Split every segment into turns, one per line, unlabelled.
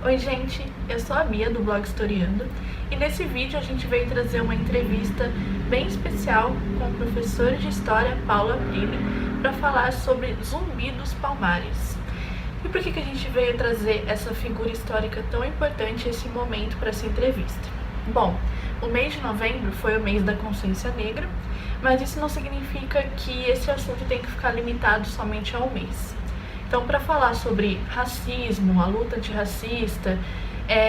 Oi gente, eu sou a Bia do blog Historiando e nesse vídeo a gente veio trazer uma entrevista bem especial com o professor de História Paulo Aprile para falar sobre Zumbi dos Palmares. E por que a gente veio trazer essa figura histórica tão importante, esse momento para essa entrevista? Bom, o mês de novembro foi o mês da consciência negra, mas isso não significa que esse assunto tem que ficar limitado somente ao mês. Então, para falar sobre racismo, a luta antirracista,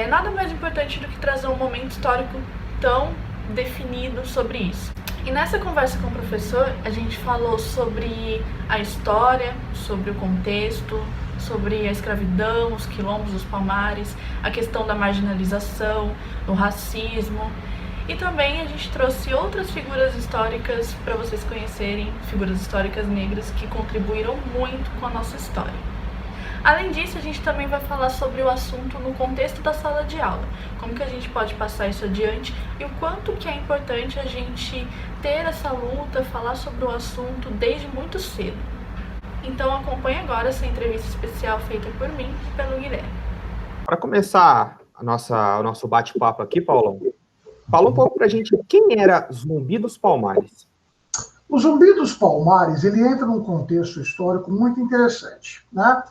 nada mais importante do que trazer um momento histórico tão definido sobre isso. E nessa conversa com o professor, a gente falou sobre a história, sobre o contexto, sobre a escravidão, os quilombos, os palmares, a questão da marginalização, do racismo. E também a gente trouxe outras figuras históricas para vocês conhecerem, figuras históricas negras que contribuíram muito com a nossa história. Além disso, a gente também vai falar sobre o assunto no contexto da sala de aula, como que a gente pode passar isso adiante e o quanto que é importante a gente ter essa luta, falar sobre o assunto desde muito cedo. Então acompanhe agora essa entrevista especial feita por mim e pelo Guilherme.
Para começar o nosso bate-papo aqui, Paulão, fala um pouco para a gente quem era Zumbi dos Palmares.
O Zumbi dos Palmares, ele entra num contexto histórico muito interessante, né?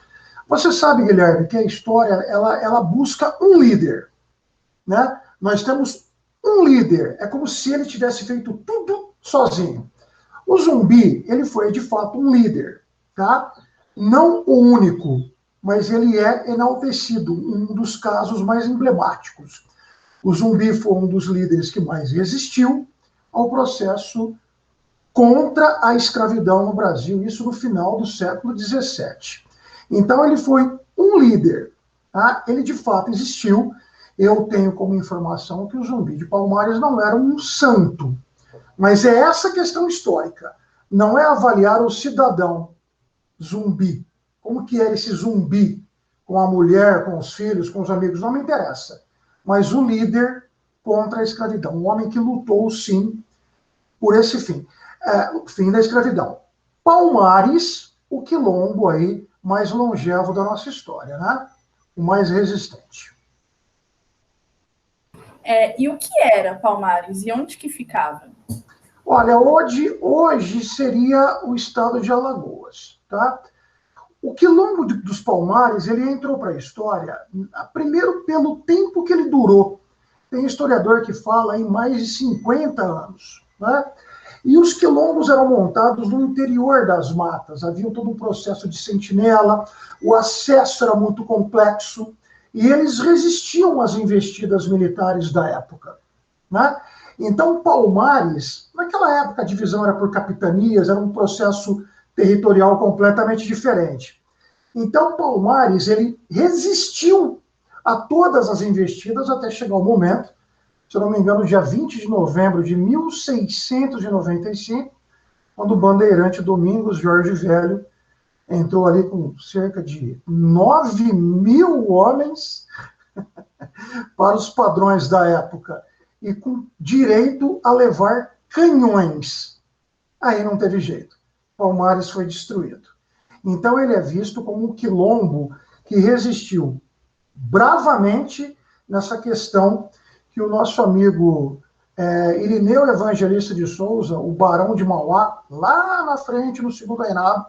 Você sabe, Guilherme, que a história, ela busca um líder, né? Nós temos um líder, é como se ele tivesse feito tudo sozinho. O Zumbi, ele foi, de fato, um líder, tá? Não o único, mas ele é enaltecido, um dos casos mais emblemáticos. O Zumbi foi um dos líderes que mais resistiu ao processo contra a escravidão no Brasil, isso no final do século XVII. Então, ele foi um líder, tá? Ele, de fato, existiu. Eu tenho como informação que o Zumbi de Palmares não era um santo, mas é essa questão histórica. Não é avaliar o cidadão Zumbi, como que era esse Zumbi, com a mulher, com os filhos, com os amigos, não me interessa. Mas o líder contra a escravidão, um homem que lutou, sim, por esse fim, o fim da escravidão. Palmares, o quilombo aí mais longevo da nossa história, né? O mais resistente.
E o que era Palmares e onde que ficava?
Olha, hoje seria o estado de Alagoas, tá? O quilombo dos Palmares, ele entrou para a história, primeiro pelo tempo que ele durou. Tem historiador que fala em mais de 50 anos, né? E os quilombos eram montados no interior das matas, havia todo um processo de sentinela, o acesso era muito complexo, e eles resistiam às investidas militares da época, né? Então, Palmares, naquela época a divisão era por capitanias, era um processo territorial completamente diferente. Então, Palmares, ele resistiu a todas as investidas até chegar o momento, se eu não me engano, dia 20 de novembro de 1695, quando o bandeirante Domingos Jorge Velho entrou ali com cerca de 9.000 homens para os padrões da época e com direito a levar canhões. Aí não teve jeito. Palmares foi destruído. Então ele é visto como um quilombo que resistiu bravamente nessa questão que o nosso amigo Irineu Evangelista de Souza, o Barão de Mauá, lá na frente, no segundo reinado,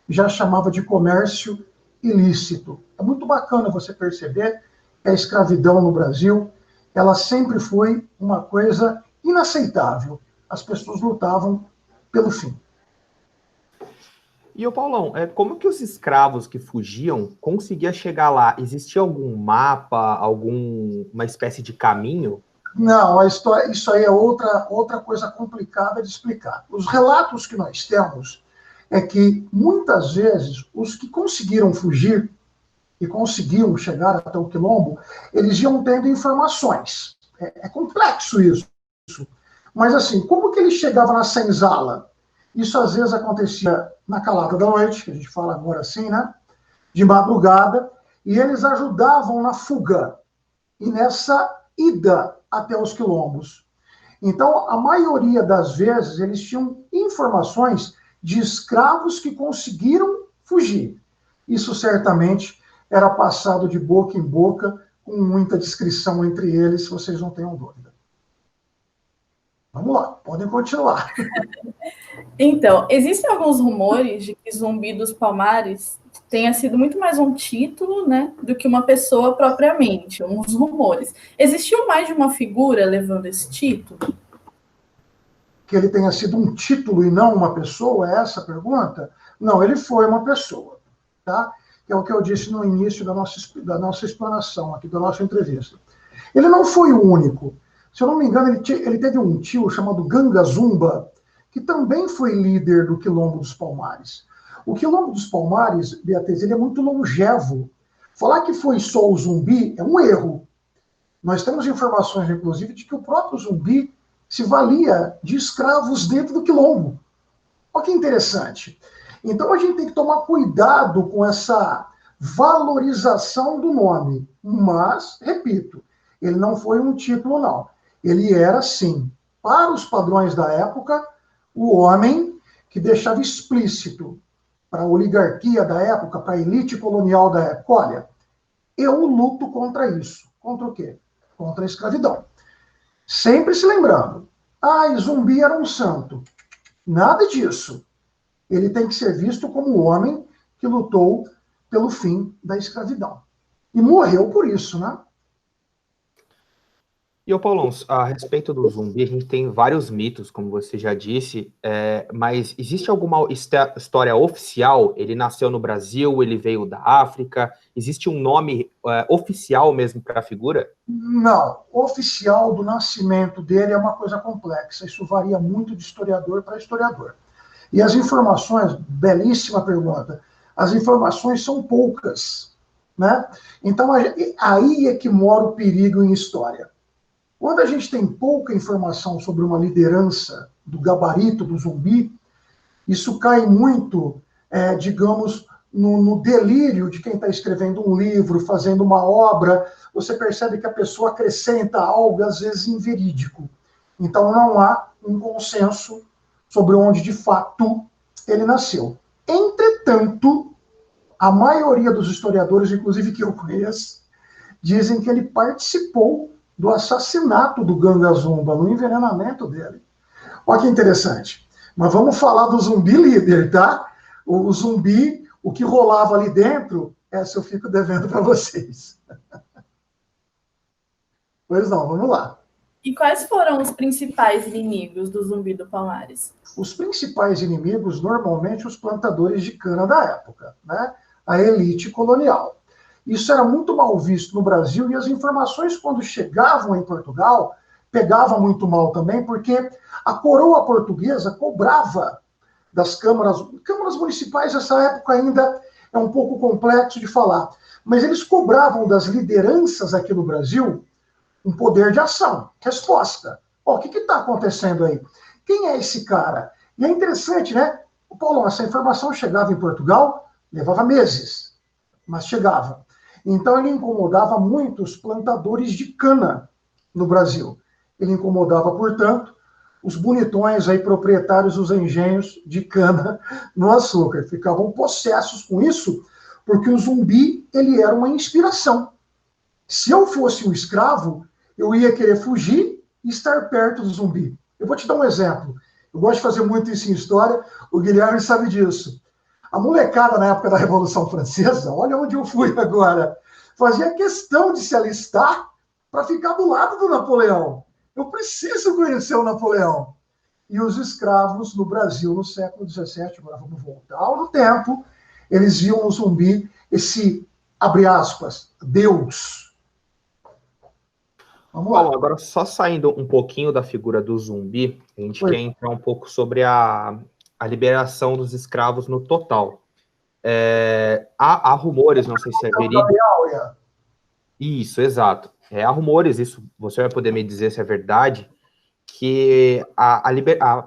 já chamava de comércio ilícito. É muito bacana você perceber que a escravidão no Brasil, ela sempre foi uma coisa inaceitável. As pessoas lutavam pelo fim.
E o Paulão, como que os escravos que fugiam conseguiam chegar lá? Existia algum mapa, alguma espécie de caminho?
Não, a história, isso aí é outra coisa complicada de explicar. Os relatos que nós temos é que, muitas vezes, os que conseguiram fugir e conseguiam chegar até o quilombo, eles iam tendo informações. É complexo isso. Mas, assim, como que ele chegava na senzala? Isso, às vezes, acontecia na calada da noite, que a gente fala agora assim, né? De madrugada, e eles ajudavam na fuga e nessa ida até os quilombos. Então, a maioria das vezes, eles tinham informações de escravos que conseguiram fugir. Isso, certamente, era passado de boca em boca com muita descrição entre eles, se vocês não tenham dúvida. Vamos lá, podem continuar.
Então, existem alguns rumores de que Zumbi dos Palmares tenha sido muito mais um título, né, do que uma pessoa propriamente, uns rumores. Existiu mais de uma figura levando esse título?
Que ele tenha sido um título e não uma pessoa, é essa a pergunta? Não, ele foi uma pessoa, tá? Que é o que eu disse no início da nossa explanação aqui, da nossa entrevista. Ele não foi o único. Se eu não me engano, ele teve um tio chamado Ganga Zumba, que também foi líder do Quilombo dos Palmares. O Quilombo dos Palmares, Beatriz, ele é muito longevo. Falar que foi só o Zumbi é um erro. Nós temos informações, inclusive, de que o próprio Zumbi se valia de escravos dentro do Quilombo. Olha que interessante. Então a gente tem que tomar cuidado com essa valorização do nome. Mas, repito, ele não foi um título, não. Ele era, sim, para os padrões da época, o homem que deixava explícito para a oligarquia da época, para a elite colonial da época, olha, eu luto contra isso. Contra o quê? Contra a escravidão. Sempre se lembrando, Zumbi era um santo. Nada disso. Ele tem que ser visto como o homem que lutou pelo fim da escravidão. E morreu por isso, né?
E, ô Paulão, a respeito do Zumbi, a gente tem vários mitos, como você já disse, mas existe alguma história oficial? Ele nasceu no Brasil, ele veio da África? Existe um nome oficial mesmo para a figura?
Não. Oficial do nascimento dele é uma coisa complexa. Isso varia muito de historiador para historiador. E as informações, belíssima pergunta, as informações são poucas, né? Então, aí é que mora o perigo em história. Quando a gente tem pouca informação sobre uma liderança do gabarito do Zumbi, isso cai muito, digamos, no delírio de quem está escrevendo um livro, fazendo uma obra. Você percebe que a pessoa acrescenta algo, às vezes, inverídico. Então, não há um consenso sobre onde, de fato, ele nasceu. Entretanto, a maioria dos historiadores, inclusive que eu conheço, dizem que ele participou do assassinato do Ganga Zumba, no envenenamento dele. Olha que interessante. Mas vamos falar do Zumbi líder, tá? O Zumbi, o que rolava ali dentro, essa eu fico devendo para vocês. Pois não, vamos lá.
E quais foram os principais inimigos do Zumbi dos Palmares?
Os principais inimigos, normalmente, os plantadores de cana da época, né? A elite colonial. Isso era muito mal visto no Brasil e as informações, quando chegavam em Portugal, pegavam muito mal também, porque a coroa portuguesa cobrava das câmaras municipais, nessa época ainda é um pouco complexo de falar, mas eles cobravam das lideranças aqui no Brasil um poder de ação, resposta. O que está acontecendo aí? Quem é esse cara? E é interessante, né? Paulo, essa informação chegava em Portugal, levava meses, mas chegava. Então, ele incomodava muitos plantadores de cana no Brasil. Ele incomodava, portanto, os bonitões aí, proprietários dos engenhos de cana no açúcar. Ficavam possessos com isso, porque o Zumbi, ele era uma inspiração. Se eu fosse um escravo, eu ia querer fugir e estar perto do Zumbi. Eu vou te dar um exemplo. Eu gosto de fazer muito isso em história, o Guilherme sabe disso. A molecada, na época da Revolução Francesa, olha onde eu fui agora, fazia questão de se alistar para ficar do lado do Napoleão. Eu preciso conhecer o Napoleão. E os escravos no Brasil, no século XVII, agora vamos voltar no tempo, eles viam no Zumbi esse, abre aspas, Deus.
Vamos lá. Bom, agora só saindo um pouquinho da figura do Zumbi, a gente quer entrar um pouco sobre a liberação dos escravos no total. Há rumores, não sei se é verídico. Isso, exato. Há rumores, isso você vai poder me dizer se é verdade, que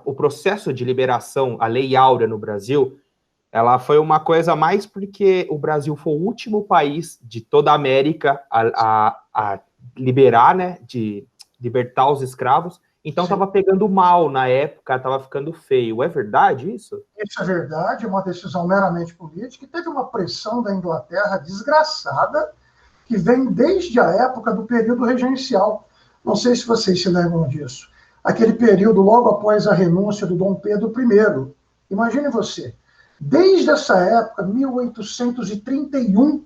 o processo de liberação, a Lei Áurea no Brasil, ela foi uma coisa mais porque o Brasil foi o último país de toda a América a liberar, né, de libertar os escravos. Então estava pegando mal na época, estava ficando feio. É verdade isso?
Isso é verdade, é uma decisão meramente política, e teve uma pressão da Inglaterra desgraçada, que vem desde a época do período regencial. Não sei se vocês se lembram disso. Aquele período logo após a renúncia do Dom Pedro I. Imagine você, desde essa época, 1831,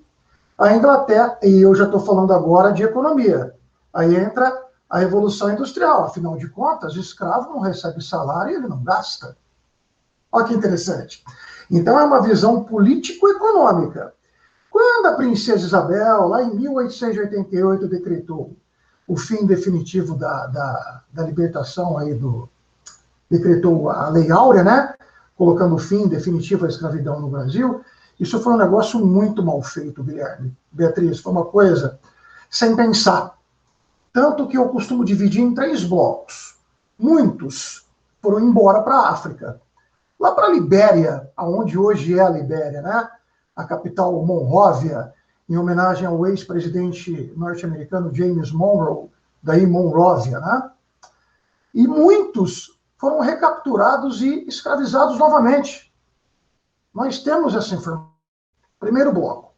a Inglaterra, e eu já estou falando agora de economia, aí entra a Revolução Industrial. Afinal de contas, o escravo não recebe salário e ele não gasta. Olha que interessante. Então, é uma visão político-econômica. Quando a princesa Isabel, lá em 1888, decretou o fim definitivo da libertação, decretou a Lei Áurea, né? Colocando fim definitivo à escravidão no Brasil, isso foi um negócio muito mal feito, Guilherme. Beatriz, foi uma coisa sem pensar. Tanto que eu costumo dividir em 3 blocos. Muitos foram embora para a África. Lá para a Libéria, aonde hoje é a Libéria, né? A capital Monróvia, em homenagem ao ex-presidente norte-americano James Monroe, daí Monróvia, né? E muitos foram recapturados e escravizados novamente. Nós temos essa informação. Primeiro bloco.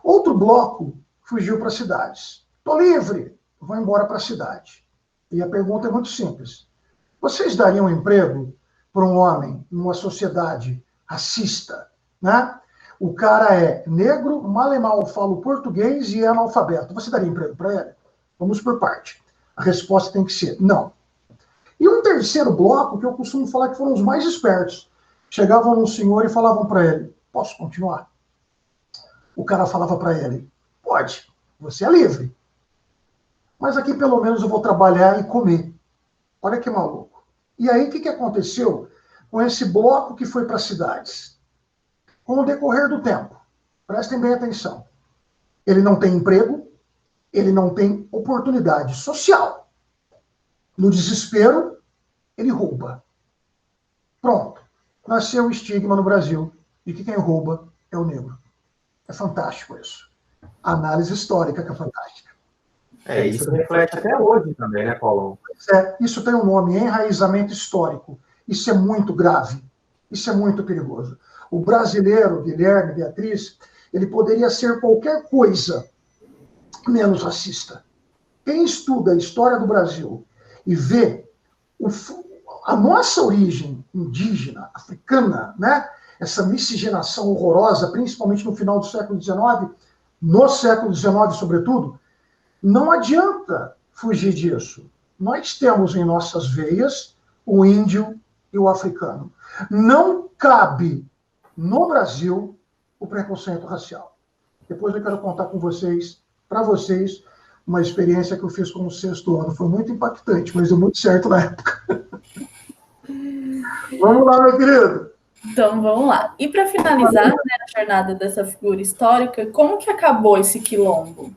Outro bloco fugiu para cidades. Estou livre, vou embora para a cidade. E a pergunta é muito simples. Vocês dariam emprego para um homem numa sociedade racista, né? O cara é negro, mal e mal fala o português e é analfabeto. Você daria emprego para ele? Vamos por parte. A resposta tem que ser não. E um terceiro bloco, que eu costumo falar que foram os mais espertos. Chegavam num senhor e falavam para ele, posso continuar? O cara falava para ele, pode, você é livre. Mas aqui pelo menos eu vou trabalhar e comer. Olha que maluco. E aí o que aconteceu com esse bloco que foi para as cidades? Com o decorrer do tempo, prestem bem atenção, ele não tem emprego, ele não tem oportunidade social. No desespero, ele rouba. Pronto. Nasceu o estigma no Brasil de que quem rouba é o negro. É fantástico isso. A análise histórica que é fantástica.
Isso reflete até hoje também, né, Paulão?
Isso tem um nome, enraizamento histórico. Isso é muito grave. Isso é muito perigoso. O brasileiro, Guilherme, Beatriz, ele poderia ser qualquer coisa menos racista. Quem estuda a história do Brasil e vê a nossa origem indígena, africana, né? Essa miscigenação horrorosa, principalmente no final do século XIX, no século XIX, sobretudo, não adianta fugir disso. Nós temos em nossas veias o índio e o africano. Não cabe no Brasil o preconceito racial. Depois eu quero contar com vocês, para vocês, uma experiência que eu fiz como 6º ano. Foi muito impactante, mas deu muito certo na época. Vamos lá, meu querido.
Então, vamos lá. E para finalizar, né, a jornada dessa figura histórica, como que acabou esse quilombo?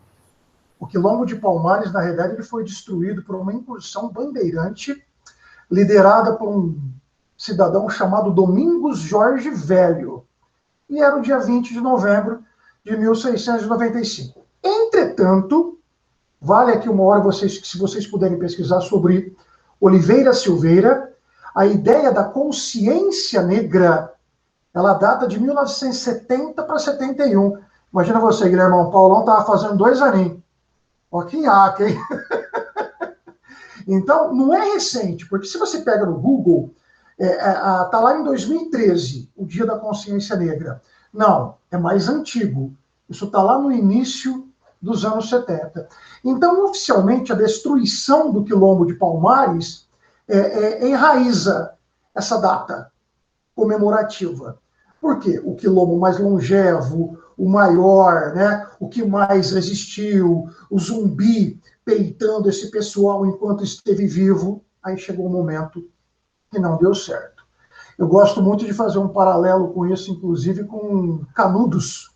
O quilombo de Palmares, na realidade, ele foi destruído por uma incursão bandeirante liderada por um cidadão chamado Domingos Jorge Velho. E era o dia 20 de novembro de 1695. Entretanto, vale aqui uma hora, se vocês puderem pesquisar sobre Oliveira Silveira, a ideia da consciência negra, ela data de 1970 para 71. Imagina você, Guilherme, o Paulão estava fazendo 2 aninhos. Ó, que nhaca, hein? Então, não é recente, porque se você pega no Google, tá lá em 2013, o Dia da Consciência Negra. Não, é mais antigo. Isso está lá no início dos anos 70. Então, oficialmente, a destruição do quilombo de Palmares enraiza essa data comemorativa. Por quê? O quilombo mais longevo, o maior, né? O que mais resistiu, o zumbi peitando esse pessoal enquanto esteve vivo, aí chegou um momento que não deu certo. Eu gosto muito de fazer um paralelo com isso, inclusive com Canudos.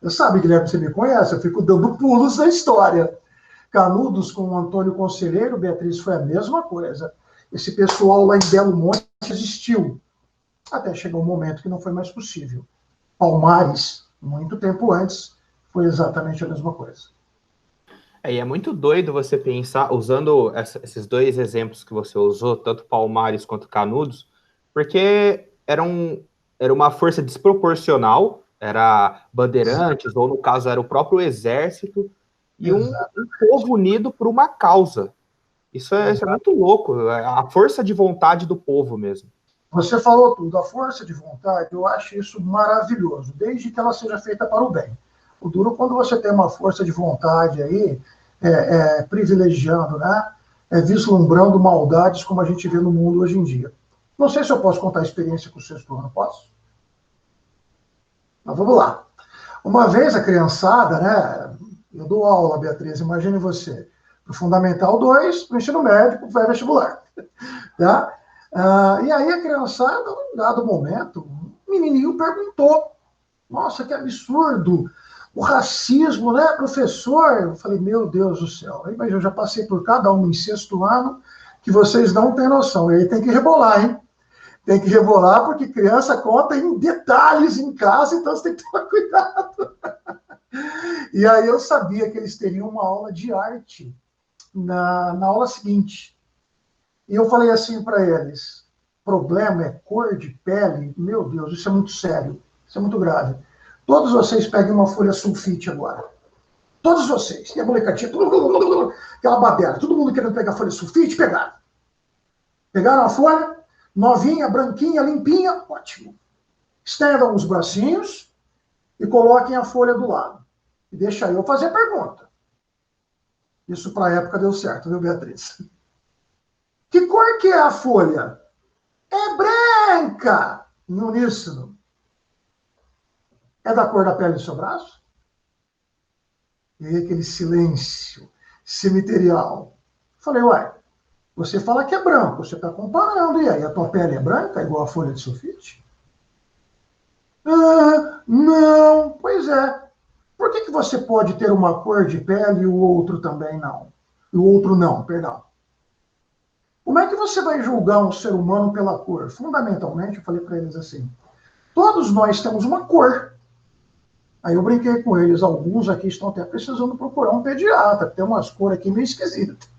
Você sabe, Guilherme, você me conhece, eu fico dando pulos na história. Canudos com o Antônio Conselheiro, Beatriz, foi a mesma coisa. Esse pessoal lá em Belo Monte existiu, até chegou um momento que não foi mais possível. Palmares, muito tempo antes, foi exatamente a mesma coisa.
E é muito doido você pensar, usando esses 2 exemplos que você usou, tanto Palmares quanto Canudos, porque era uma força desproporcional, era bandeirantes, ou no caso era o próprio exército, e um povo unido por uma causa. Isso é muito louco, a força de vontade do povo mesmo.
Você falou tudo, a força de vontade, eu acho isso maravilhoso, desde que ela seja feita para o bem. O duro quando você tem uma força de vontade aí, privilegiando, né? Vislumbrando maldades como a gente vê no mundo hoje em dia. Não sei se eu posso contar a experiência com o sexto ano, posso? Mas vamos lá. Uma vez a criançada, né? Eu dou aula, Beatriz, imagine você, para o Fundamental 2, para o ensino médio, para o pré-vestibular. Tá? E aí a criançada, em dado momento, o menininho perguntou, nossa, que absurdo, o racismo, né, professor? Eu falei, meu Deus do céu, aí, mas eu já passei por cada um em sexto ano, que vocês não têm noção, e aí tem que rebolar, hein? Tem que rebolar, porque criança conta em detalhes em casa, então você tem que tomar cuidado. E aí eu sabia que eles teriam uma aula de arte na aula seguinte. E eu falei assim para eles, problema é cor de pele? Meu Deus, isso é muito sério, isso é muito grave. Todos vocês peguem uma folha sulfite agora. Todos vocês. E a molecadinha, aquela baderna, todo mundo querendo pegar folha sulfite, pegaram. Pegaram a folha, novinha, branquinha, limpinha, ótimo. Estendam os bracinhos e coloquem a folha do lado. E deixa eu fazer a pergunta. Isso para a época deu certo, viu, Beatriz? Que cor que é a folha? É branca! Em uníssono. É da cor da pele do seu braço? E aí aquele silêncio cemiterial. Falei, ué, você fala que é branco, você está comparando, e aí a tua pele é branca, igual a folha de sulfite? Não, pois é. Por que você pode ter uma cor de pele e o outro também não? E o outro não, perdão. Como é que você vai julgar um ser humano pela cor? Fundamentalmente, eu falei para eles assim, todos nós temos uma cor. Aí eu brinquei com eles, alguns aqui estão até precisando procurar um pediatra, tem umas cores aqui meio esquisitas.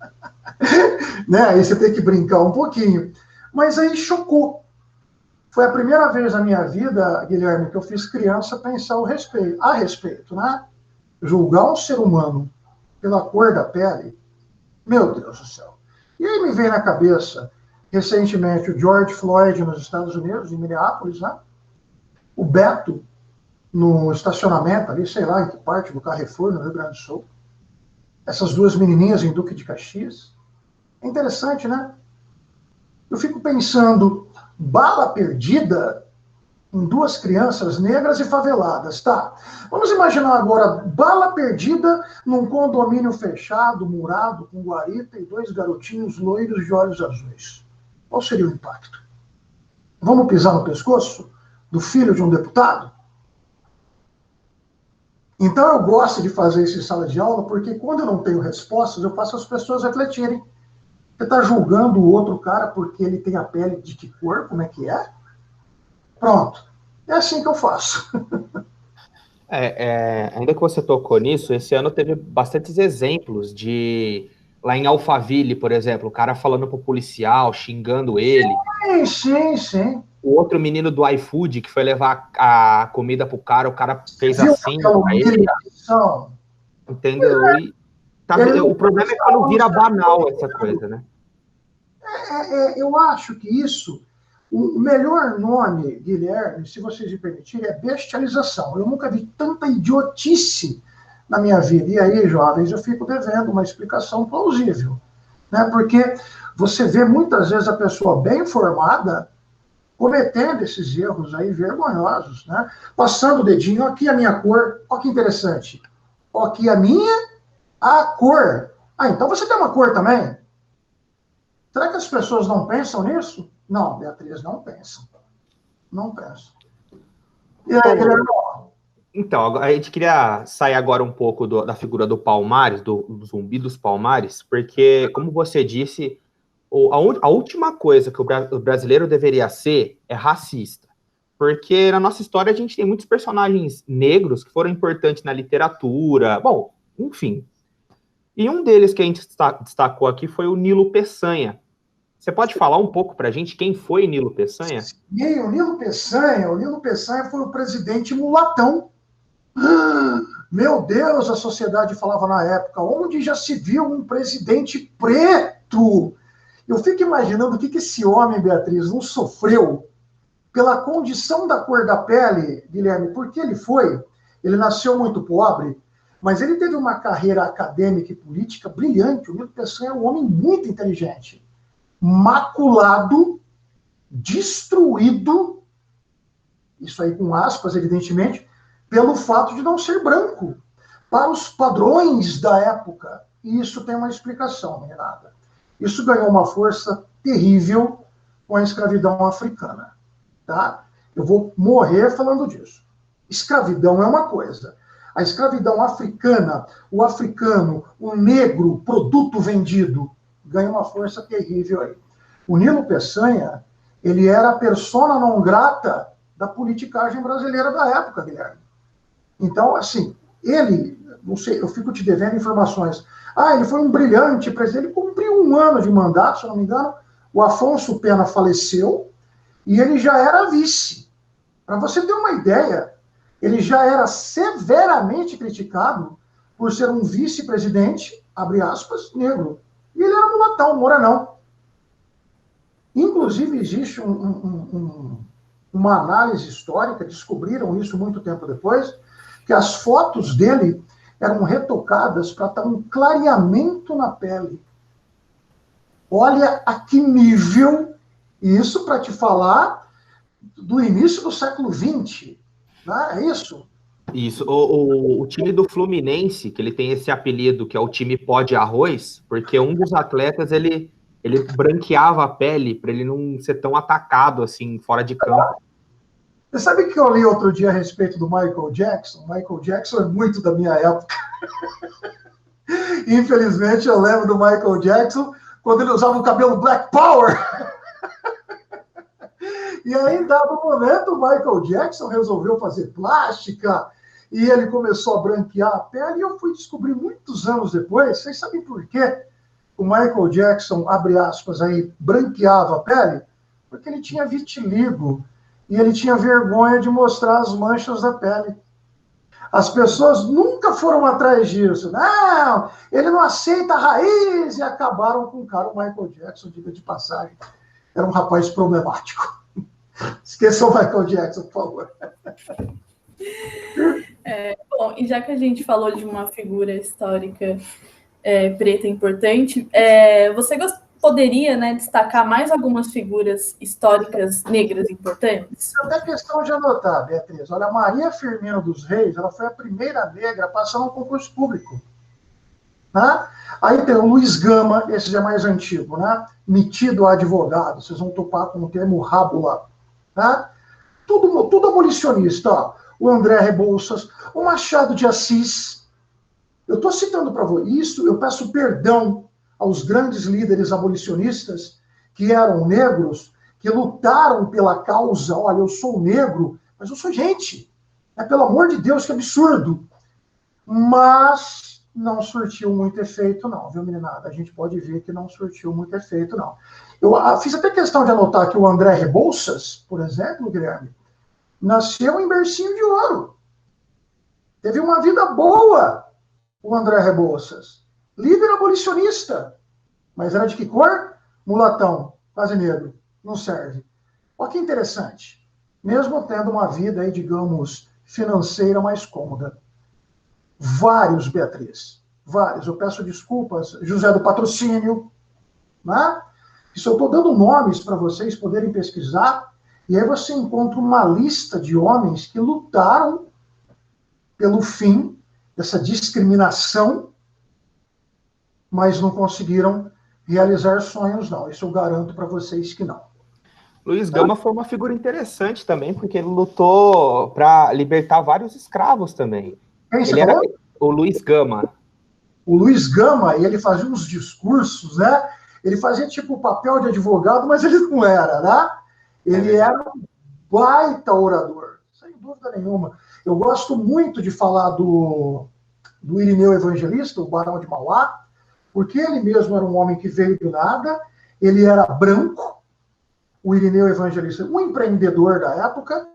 Né? Aí você tem que brincar um pouquinho. Mas aí chocou. Foi a primeira vez na minha vida, Guilherme, que eu fiz criança pensar a respeito, né? Julgar um ser humano pela cor da pele, meu Deus do céu. E aí me veio na cabeça, recentemente, o George Floyd nos Estados Unidos, em Minneapolis, né? O Beto, no estacionamento ali, sei lá em que parte do Carrefour, no Rio Grande do Sul. Essas duas menininhas em Duque de Caxias. É interessante, né? Eu fico pensando, bala perdida em duas crianças negras e faveladas, tá? Vamos imaginar agora bala perdida num condomínio fechado, murado, com guarita e dois garotinhos loiros de olhos azuis. Qual seria o impacto? Vamos pisar no pescoço do filho de um deputado? Então eu gosto de fazer isso em sala de aula, porque quando eu não tenho respostas, eu faço as pessoas refletirem. Você está julgando o outro cara porque ele tem a pele de que cor? Como é que é? Pronto. É assim que eu faço.
Ainda que você tocou nisso, esse ano teve bastantes exemplos de... Lá em Alphaville, por exemplo, o cara falando pro policial, xingando ele.
Sim.
O outro menino do iFood que foi levar a comida pro cara, o cara fez assim pra ele. Entendeu? O problema é quando vira banal essa coisa, né?
Eu acho que isso, o melhor nome, Guilherme, se vocês me permitirem, é bestialização. Eu nunca vi tanta idiotice na minha vida. E aí, jovens, eu fico devendo uma explicação plausível. Né? Porque você vê muitas vezes a pessoa bem informada cometendo esses erros aí vergonhosos, né? Passando o dedinho, aqui a minha cor, olha que interessante. Aqui a cor. Então você tem uma cor também? Será que as pessoas não pensam nisso? Não, Beatriz, não pensam. Não pensam. E aí, Guilherme?
Então, a gente queria sair agora um pouco da figura do Palmares, do Zumbi dos Palmares, porque, como você disse, a última coisa que o brasileiro deveria ser é racista. Porque na nossa história a gente tem muitos personagens negros que foram importantes na literatura, bom, enfim. E um deles que a gente destacou aqui foi o Nilo Peçanha. Você pode falar um pouco para a gente quem foi Nilo Peçanha?
Sim, o Nilo Peçanha foi o presidente mulatão Meu Deus, a sociedade falava na época, onde já se viu um presidente preto? Eu fico imaginando o que esse homem, Beatriz, não sofreu pela condição da cor da pele, Guilherme, porque ele nasceu muito pobre, mas ele teve uma carreira acadêmica e política brilhante. O Nilo Peçanha é um homem muito inteligente, maculado, destruído, isso aí com aspas, evidentemente, pelo fato de não ser branco, para os padrões da época. E isso tem uma explicação, meninada. Isso ganhou uma força terrível com a escravidão africana. Tá? Eu vou morrer falando disso. Escravidão é uma coisa. A escravidão africana, o africano, o negro, produto vendido, ganha uma força terrível aí. O Nilo Peçanha, ele era a persona non grata da politicagem brasileira da época, Guilherme. Então, assim, ele, não sei, eu fico te devendo informações. Ele foi um brilhante presidente, ele cumpriu 1 ano de mandato, se eu não me engano. O Afonso Pena faleceu e ele já era vice. Para você ter uma ideia, ele já era severamente criticado por ser um vice-presidente, abre aspas, negro. E ele era mulatão, morenão. Inclusive, existe uma análise histórica, descobriram isso muito tempo depois, que as fotos dele eram retocadas para dar um clareamento na pele. Olha a que nível, isso para te falar do início do século XX, né? É isso?
Isso. O time do Fluminense, que ele tem esse apelido, que é o time pó de arroz, porque um dos atletas, ele branqueava a pele para ele não ser tão atacado assim, fora de campo.
Você sabe que eu li outro dia a respeito do Michael Jackson? Michael Jackson é muito da minha época. Infelizmente, eu lembro do Michael Jackson quando ele usava o cabelo Black Power. E aí, em dado momento, o Michael Jackson resolveu fazer plástica e ele começou a branquear a pele. E eu fui descobrir muitos anos depois, vocês sabem por quê? O Michael Jackson, abre aspas aí, branqueava a pele? Porque ele tinha vitiligo. E ele tinha vergonha de mostrar as manchas da pele. As pessoas nunca foram atrás disso. Não, ele não aceita a raiz. E acabaram com o cara, o Michael Jackson, diga de passagem. Era um rapaz problemático. Esqueça o Michael Jackson, por favor.
Bom, e já que a gente falou de uma figura histórica preta importante, você poderia, né, destacar mais algumas figuras históricas negras importantes?
Até questão de anotar, Beatriz. Olha, a Maria Firmina dos Reis, ela foi a primeira negra a passar no concurso público. Né? Aí tem o Luiz Gama, esse já é mais antigo, né? Metido advogado, vocês vão topar com o termo rábula. Né? Tudo abolicionista. Ó. O André Rebouças, o Machado de Assis. Eu estou citando para você isso, eu peço perdão aos grandes líderes abolicionistas que eram negros, que lutaram pela causa. Olha, eu sou negro, mas eu sou gente. Pelo amor de Deus, que absurdo. Mas não surtiu muito efeito, não, viu, meninada? A gente pode ver que não surtiu muito efeito, não. Eu fiz até questão de anotar que o André Rebouças, por exemplo, Guilherme, nasceu em bercinho de ouro. Teve uma vida boa, o André Rebouças. Líder abolicionista. Mas era de que cor? Mulatão, quase negro. Não serve. Olha que interessante. Mesmo tendo uma vida, aí, digamos, financeira mais cômoda. Vários, Beatriz. Vários. Eu peço desculpas. José do Patrocínio. Né? Isso eu estou dando nomes para vocês poderem pesquisar. E aí você encontra uma lista de homens que lutaram pelo fim dessa discriminação, mas não conseguiram realizar sonhos, não. Isso eu garanto para vocês que não.
Luiz Gama foi uma figura interessante também, porque ele lutou para libertar vários escravos também.
Ele era
o Luiz Gama.
O Luiz Gama, ele fazia uns discursos, né? Ele fazia tipo o papel de advogado, mas ele não era, né? Ele era um baita orador, sem dúvida nenhuma. Eu gosto muito de falar do Irineu Evangelista, o Barão de Mauá, porque ele mesmo era um homem que veio do nada, ele era branco, o Irineu Evangelista, um empreendedor da época,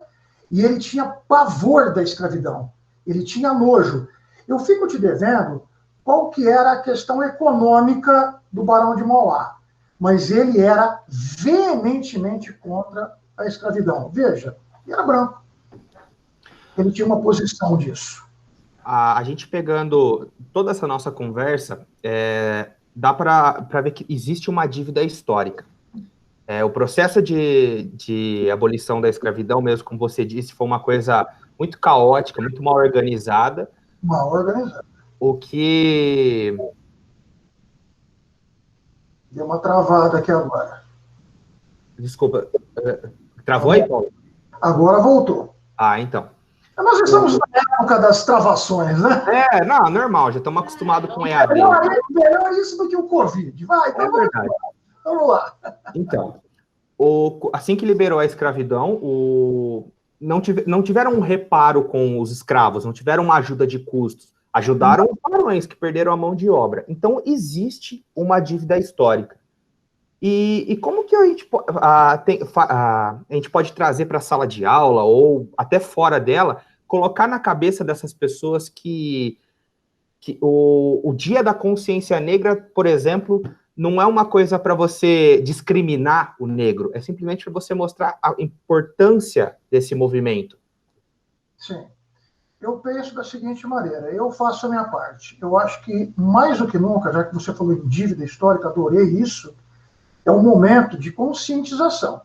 e ele tinha pavor da escravidão. Ele tinha nojo. Eu fico te devendo qual que era a questão econômica do Barão de Mauá, mas ele era veementemente contra a escravidão. Veja, ele era branco. Ele tinha uma posição disso.
A gente pegando toda essa nossa conversa, dá para ver que existe uma dívida histórica. O processo de abolição da escravidão, mesmo como você disse, foi uma coisa muito caótica, muito mal organizada.
Mal organizada.
O que...
Deu uma travada aqui agora.
Desculpa, travou aí, Paulo?
Agora voltou.
Então.
Nós estamos na época das travações, né?
Não, normal, já estamos acostumados com EAD.
Melhor isso do que o Covid. Vai, então
verdade.
Vamos lá.
Então, assim que liberou a escravidão, não tiveram um reparo com os escravos, não tiveram uma ajuda de custos. Ajudaram os barões que perderam a mão de obra. Então, existe uma dívida histórica. E como que a gente pode trazer para a sala de aula, ou até fora dela, colocar na cabeça dessas pessoas que o Dia da Consciência Negra, por exemplo, não é uma coisa para você discriminar o negro, é simplesmente para você mostrar a importância desse movimento.
Sim. Eu penso da seguinte maneira, eu faço a minha parte. Eu acho que, mais do que nunca, já que você falou em dívida histórica, adorei isso, é um momento de conscientização.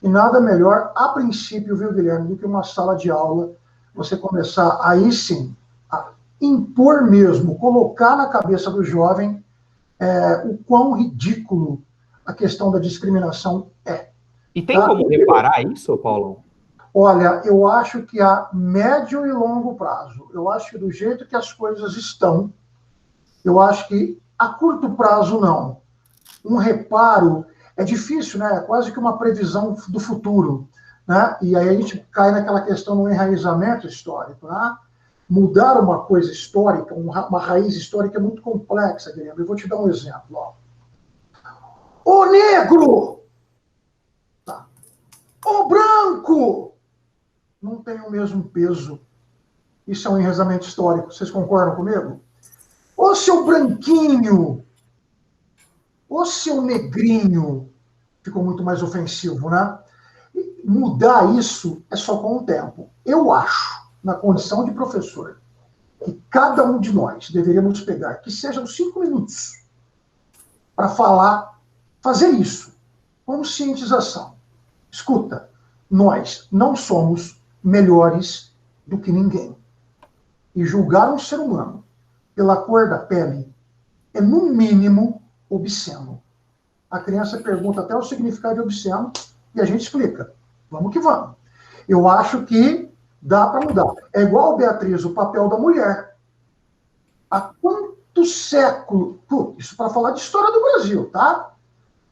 E nada melhor, a princípio, viu, Guilherme, do que uma sala de aula, você começar aí sim, a impor mesmo, colocar na cabeça do jovem o quão ridículo a questão da discriminação é.
E tem como reparar isso, Paulão?
Olha, eu acho que a médio e longo prazo, eu acho que do jeito que as coisas estão, eu acho que a curto prazo não. Um reparo é difícil, né? É quase que uma previsão do futuro, né? E aí a gente cai naquela questão do enraizamento histórico, né? Mudar uma coisa histórica, uma raiz histórica é muito complexa, Guilherme. Eu vou te dar um exemplo. Ó. O negro! Tá. O branco! Não tem o mesmo peso. Isso é um enraizamento histórico. Vocês concordam comigo? O seu branquinho, o seu negrinho, ficou muito mais ofensivo, né? E mudar isso é só com o tempo. Eu acho, na condição de professor, que cada um de nós deveríamos pegar, que sejam 5 minutos, para fazer isso. Conscientização. Escuta, nós não somos melhores do que ninguém. E julgar um ser humano pela cor da pele é, no mínimo, obsceno. A criança pergunta até o significado de obsceno e a gente explica. Vamos que vamos. Eu acho que dá para mudar. É igual, Beatriz, o papel da mulher. Há quantos séculos... Isso para falar de história do Brasil, tá?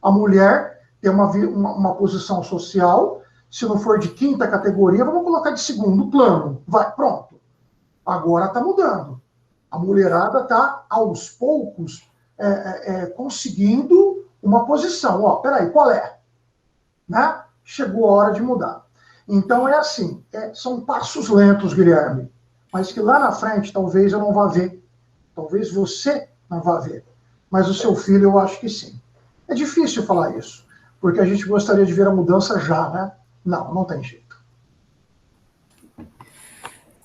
A mulher tem uma posição social, se não for de quinta categoria, vamos colocar de segundo plano. Vai, pronto. Agora está mudando. A mulherada está, aos poucos, conseguindo uma posição. Ó, peraí, qual é? Né? Chegou a hora de mudar. Então é assim, são passos lentos, Guilherme, mas que lá na frente talvez eu não vá ver. Talvez você não vá ver. Mas o seu filho eu acho que sim. É difícil falar isso, porque a gente gostaria de ver a mudança já, né? Não tem jeito.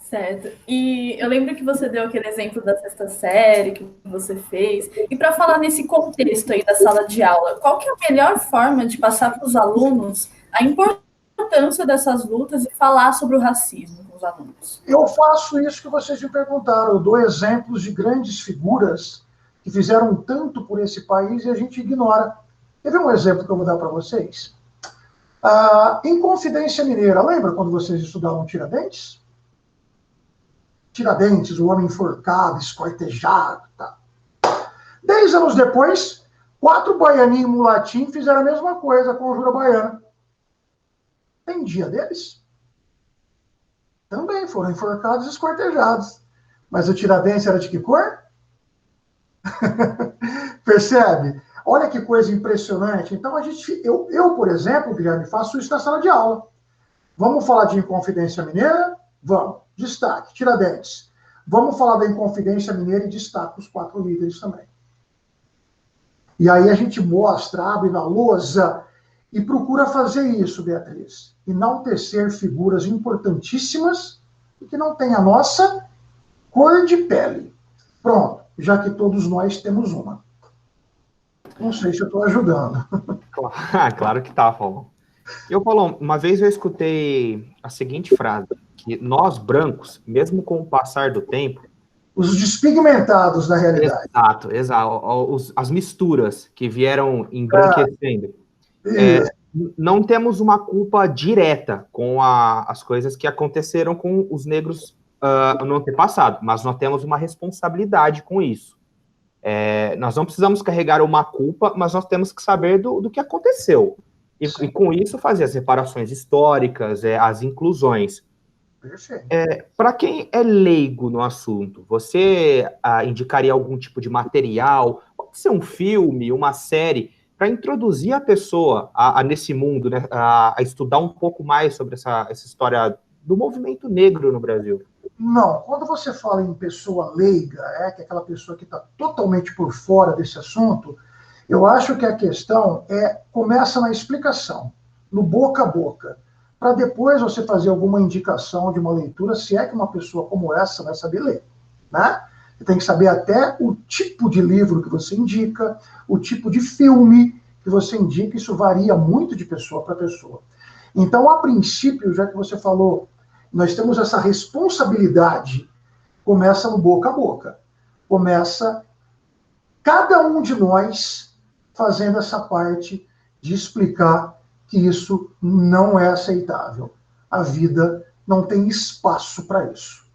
Certo. E eu lembro que você deu aquele exemplo da 6ª série que você fez. E para falar nesse contexto aí da sala de aula, qual que é a melhor forma de passar para os alunos a importância dessas lutas e falar sobre o racismo com os alunos?
Eu faço isso que vocês me perguntaram. Eu dou exemplos de grandes figuras que fizeram tanto por esse país e a gente ignora. Quer ver um exemplo que eu vou dar para vocês? Em Confidência Mineira, lembra quando vocês estudavam Tiradentes? Tiradentes, o homem enforcado, esquartejado. Tá. 10 anos depois, 4 baianinhos mulatinhos fizeram a mesma coisa com a Jura Baiana. Tem dia deles? Também foram enforcados e esquartejados. Mas o Tiradentes era de que cor? Percebe? Olha que coisa impressionante. Então, eu, por exemplo, Guilherme, faço isso na sala de aula. Vamos falar de Inconfidência Mineira? Vamos. Destaque, Tiradentes. Vamos falar da Inconfidência Mineira e destaca os 4 líderes também. E aí a gente mostra, abre na lousa e procura fazer isso, Beatriz. Enaltecer figuras importantíssimas e que não tem a nossa cor de pele. Pronto, já que todos nós temos uma. Não sei se eu estou ajudando.
Claro que tá, Paulo. Paulo, uma vez eu escutei a seguinte frase, que nós brancos, mesmo com o passar do tempo...
Os despigmentados, na realidade.
Exato. As misturas que vieram embranquecendo. Não temos uma direta com as coisas que aconteceram com os negros no antepassado, mas nós temos uma responsabilidade com isso. Nós não precisamos carregar uma culpa, mas nós temos que saber do que aconteceu. E com isso fazer as reparações históricas, as inclusões. Para quem é leigo no assunto, você indicaria algum tipo de material? Pode ser um filme, uma série, para introduzir a pessoa nesse mundo, né, a estudar um pouco mais sobre essa história do movimento negro no Brasil?
Não, quando você fala em pessoa leiga, que é aquela pessoa que está totalmente por fora desse assunto, eu acho que a questão começa na explicação, no boca a boca, para depois você fazer alguma indicação de uma leitura, se é que uma pessoa como essa vai saber ler, né? Você tem que saber até o tipo de livro que você indica, o tipo de filme que você indica, isso varia muito de pessoa para pessoa. Então, a princípio, já que você falou, nós temos essa responsabilidade, começa no boca a boca. Começa cada um de nós fazendo essa parte de explicar que isso não é aceitável. A vida não tem espaço para isso.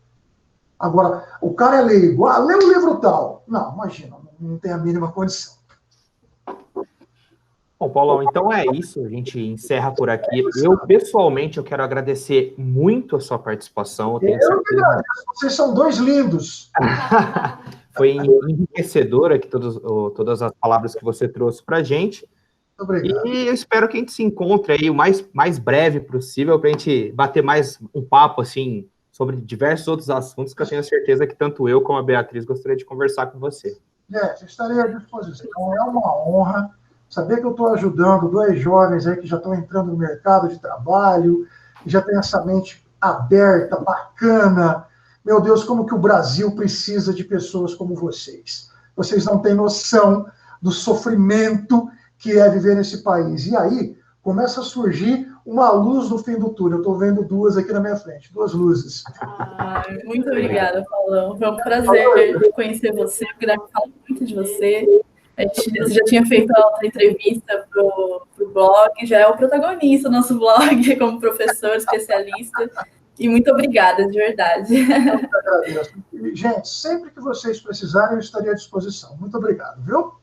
Agora, o cara é leigo, lê um livro tal. Não, imagina, não tem a mínima condição.
Bom, Paulão, então é isso, a gente encerra por aqui. Eu, pessoalmente, eu quero agradecer muito a sua participação. Eu tenho certeza...
Vocês são 2 lindos.
Foi enriquecedora aqui todas as palavras que você trouxe para a gente.
Obrigado.
E eu espero que a gente se encontre aí o mais breve possível para a gente bater mais um papo, assim, sobre diversos outros assuntos que eu tenho certeza que tanto eu como a Beatriz gostaria de conversar com você.
Estarei à disposição. É uma honra saber que eu estou ajudando 2 jovens aí que já estão entrando no mercado de trabalho, que já tem essa mente aberta, bacana. Meu Deus, como que o Brasil precisa de pessoas como vocês. Vocês não têm noção do sofrimento que é viver nesse país. E aí, começa a surgir uma luz no fim do túnel. Eu estou vendo 2 aqui na minha frente, 2 luzes.
Muito obrigada, Paulão. Foi um prazer conhecer você, porque eu falo muito de você. Você já tinha feito a outra entrevista para o blog, já é o protagonista do nosso blog, como professor, especialista. E muito obrigada, de verdade.
Eu agradeço. Gente, sempre que vocês precisarem, eu estaria à disposição. Muito obrigado, viu?